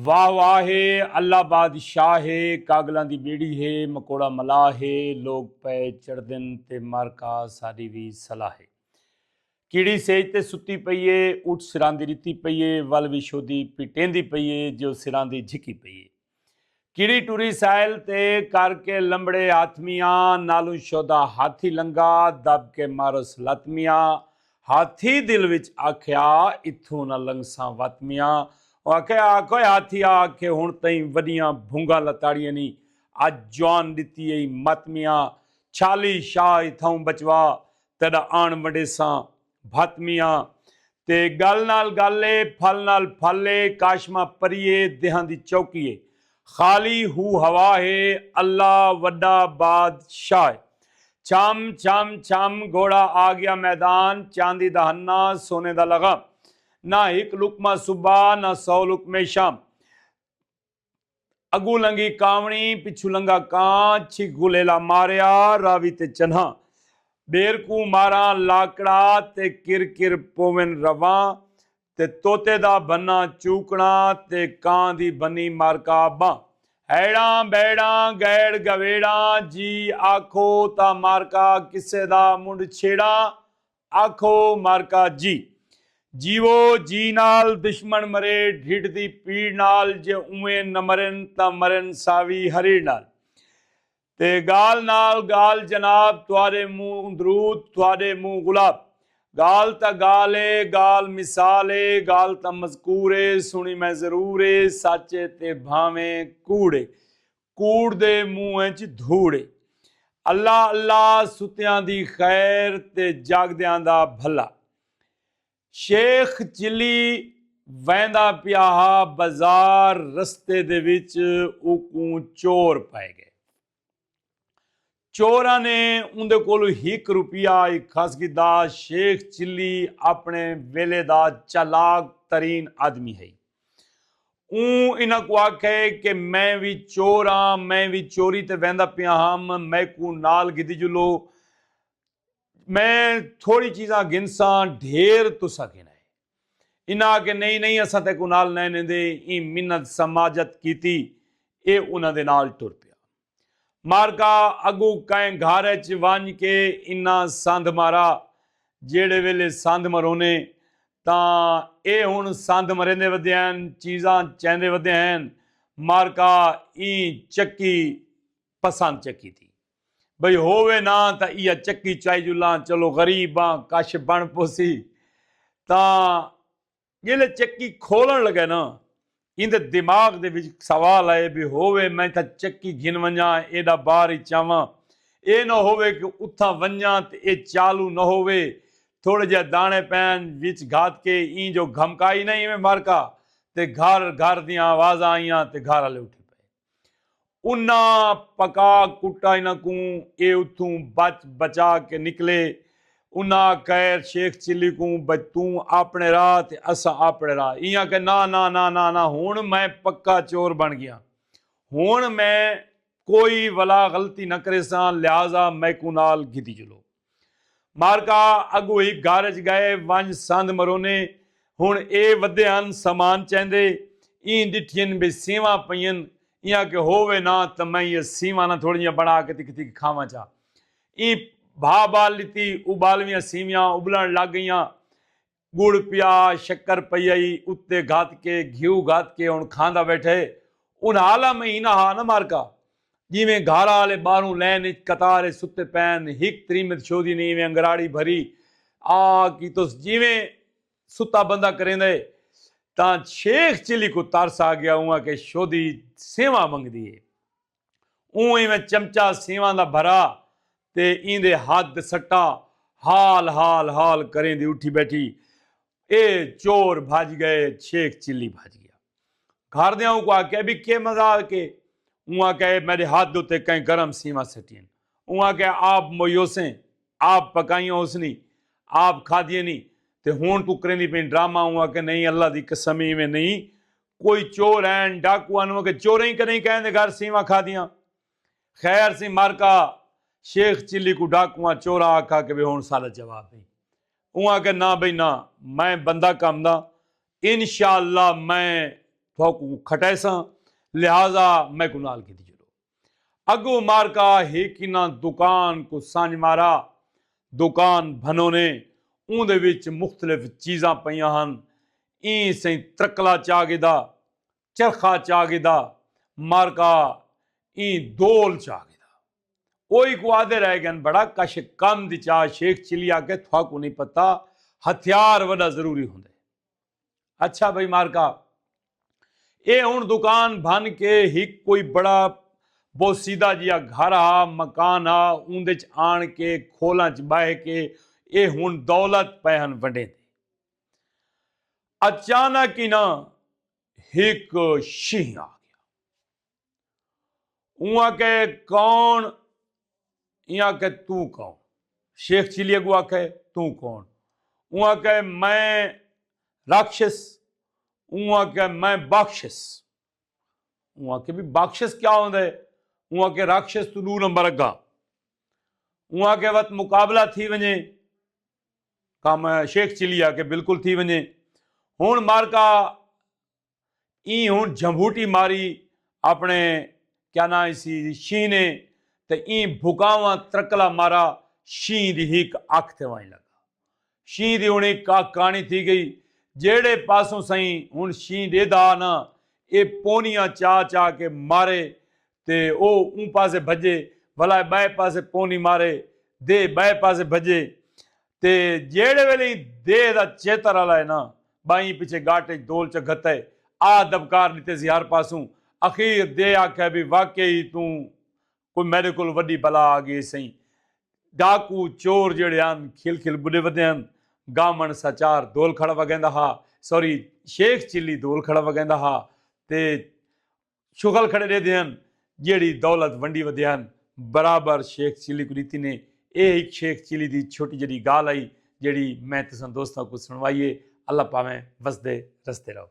वाह वाह है अल्लाह बादशाह है कागलां दी बेड़ी है मकोड़ा मलाह है लोग पै चढ़दन ते मारका सारी भी सलाह है कीड़ी सेज ते सुती पई है उठ सिरां दी रिती पई है वल विशोदी पिटेंदी पई है जो सिरां दी झिकी पई है कीड़ी टुरी साइल ते करके लंबड़े हाथमियां नालू शोदा हाथी लंगा दब के मारस लतमियां हाथी दिल विच आख्या इथों न लंघसां वतमियां आख्या कोई हाथी आखे हुण तई वडियां भूंगा लताड़ियां नी अज जवान दिती आई मतमियां छाली शाह इथों बचवा तड़ा आण वडेसां भतमियां ते गल नाल गाले फल नाल फले काशमा परिए देहां दी चौकीए खाली हू हवा है अल्लाह वड्डा बादशाह छम छम छम घोड़ा आ गया मैदान चांदी दा हन्ना सोने दा लगा ना एक लुकमा सुबह ना 100 लुकमे शाम अगू लंगी कावणी पिछू लंगा कां छिगू लेला मारिया रावी ते चन्हा बेरकू मारा लाकड़ा ते किर किर पोवन रवा ते तोते दा बन्ना चूकना ते कां दी बनी मारका बा हैड़ा बैड़ा गैड़ गवेड़ा जी आखो ता मारका किसे दा मुंड छेड़ा आखो मारका जी जीवो जी नाल दुश्मन मरे ढिड दी पीड़ नाल जे उवें न मरन ता मरन सावी हरीड़ नाल ते गाल नाल गाल जनाब तुआरे मुंह दरूद तुआरे मुंह गुलाब गाल ता गाल है गाल मिसाल है गाल ता मज़कूर है सुनी मैं जरूर है साचे ते भावें कूड़े कूड़ दे मुंह च धूड़े अल्लाह अल्लाह सुतियां दी खैर ते जागदियां दा भला शेख चिली वैंदा पिया बाजार रस्ते दे विच उकू चोर पाए गए चोरां ने उंदे कोल 1 रुपया खासगी दा शेख चिली अपने वेले दा चालाक तरीन आदमी है इन्हां को आखे कि मैं भी चोर हाँ मैं भी चोरी ते वैंदा पिया हम मैं को नाल गिदी जुलो मैं थोड़ी चीज़ां गिनसां ढेर तुसा गिना है इन्हां के नहीं नहीं असां ते को नाल नहीं नेंदे ई मिन्नत समाजत कीती ए उन्हां दे नाल टुर पिया मारका अगू कैं घर च वंज के इन्ना संध मारा जेड़े वेले संध मरोने तां ए हुण संध मरेंदे वधे हन चीज़ां चैंदे वधे हन मारका ई चक्की पसंद चक्की थी बई होवे ना ता इया चक्की चाई जुला चलो गरीब हाँ कश बन पोसी तां जिहले चक्की खोलन लगे ना इंदे दिमाग दे विच सवाल आए भी होवे मैं तां चक्की घिन वंजा एडा बाहर ही चावां ए ना होवे कि उथा वंजा ते ए चालू न होवे थोड़े जे दाने पैन विच घात के ई जो घमकाई नहीं में मारका ते घर घर दियां आवाज़ां आईयां ते घर वाले उठी उन्ना पका कुट्टा इन्हां को ये उथों बचा के निकले उन्ना कैर शेख चिली को बच तू अपने राह ते असा अपने राह इयां के ना ना ना ना ना हुण मैं पक्का चोर बन गया हुण मैं कोई वला गलती न करे सा लिहाजा मैं को नाल गिदी जुलो मारका अगू ही घर च गए वंज संद मरोने हुण ए वधे हन समान चेंदे ई डिठियन बे सेवा पईयन इं के होवे ना तो मैं ये सीवा ना थोड़ी बना के तिक तिक खावा चा ई भा बाल लीती उबालवियां सीवियां उबलन लग गई गुड़ पिया शक्कर पई आई उत्ते घात के घी घात के हुण खांदा बैठे उन हाला महीना हा ना मारका जिमें घारा वाले बाहरों लैन कतारे सुते पैन हिक त्रीमत शोधी नहीं में अंगराड़ी भरी आ की तो जिमें सुता बंदा करेंदे तां शेख चिली को तरस आ गया उहाँ के शोधी सेवा मंगदी है उही में चमचा सेवा दा भरा ते इंदे हद सट्टा हाल हाल हाल करेंदी उठी बैठी ए चोर भज गए शेख चिली भज गया घर दियां को आके भी के मजाक के उहाँ के मेरे हाथ उत्ते कहीं गरम सीमा सटियन उहाँ के आप मोयोसें आप पकाइयों उसनी आप खादिए नहीं ते हुण तू करेंदी पे ड्रामा हुआ कि नहीं अल्लाह दी कसम में नहीं कोई चोर हैं डाकू हैं के चोर ही कहीं कहते घर सीवा खा दियां खैर सी मारका शेख चिली को डाकुआ चोरा आखा के भी हुण सारा जवाब नहीं उहाँ के ना भाई ना मैं बंदा काम दा इंशाअल्लाह मैं थोकू खटैसा लिहाजा मैं को नाल की चलो अगो मारका हेकिना दुकान को सांझ मारा दुकान भनोने ਉਹਦੇ ਵਿੱਚ ਮੁxtਲਿਫ ਚੀਜ਼ਾਂ ਪਈਆਂ ਹਨ ई सही त्रकला चागिदा चरखा चागिदा मारका ई दोल चागिदा ओही को आदे रह गए बड़ा कश कम दी चाह शेख चिलिया के थाकू नहीं पता हथियार वड़ा जरूरी होंगे अच्छा भाई मारका ये हुण दुकान भन के ही कोई बड़ा बहुत सीधा जिहा घर आ मकान आ उंदे च आण के खोलां च बह के ये हुण दौलत पै हन वंडे अचानक ही ना एक शींह आ गया उआ के कौन इया के तू कौन शेख चिलिया को आखे तू कौन उआ के मैं राक्षस उआ के मैं बख्शिस उआ के भी बख्शिस क्या होंदे उआ के राक्षस तू 2 नंबर अगा उआ के वत मुकाबला थी वने काम शेख चिलिया के बिल्कुल थी वने हुण मारका ई हुण झंबूटी मारी अपने क्या ना इसी शीं ने ते ई भुकावा त्रकला मारा शीं दी हिक अख ते वहीं लगा शीं दी हुण एक कहानी थी गई जेड़े पासों सही हुण शीं देदा ना ये पोनियां चा चा के मारे ते ओ ऊं पासे भजे भला बाए पासे पोनी मारे दे बाए पासे भजे ते जेड़े वेले दे दा चेतर वाला है ना बाई पीछे गाटे दोल च गते आ दबकार नीते हर पासों अखीर दे आख्या भी वाकई तू कोई मेरे को वड्डी बला आ गई सही डाकू चोर जेड़े आन खिल खिल बुढ़े वधे आन गामन सचार दोल खड़ा वगैंदा हा सॉरी शेख चिली दोल खड़ा वगैंदा हा ते शुगल खड़े रहते हैं जेड़ी दौलत वंडी वधे आन बराबर शेख चिली को रीति ने एक शेख चिली दी छोटी जड़ी गाल आई जेड़ी मैं तुसां दोस्तां को सुनवाइए अल्लाह पावें वसदे रसते रहो।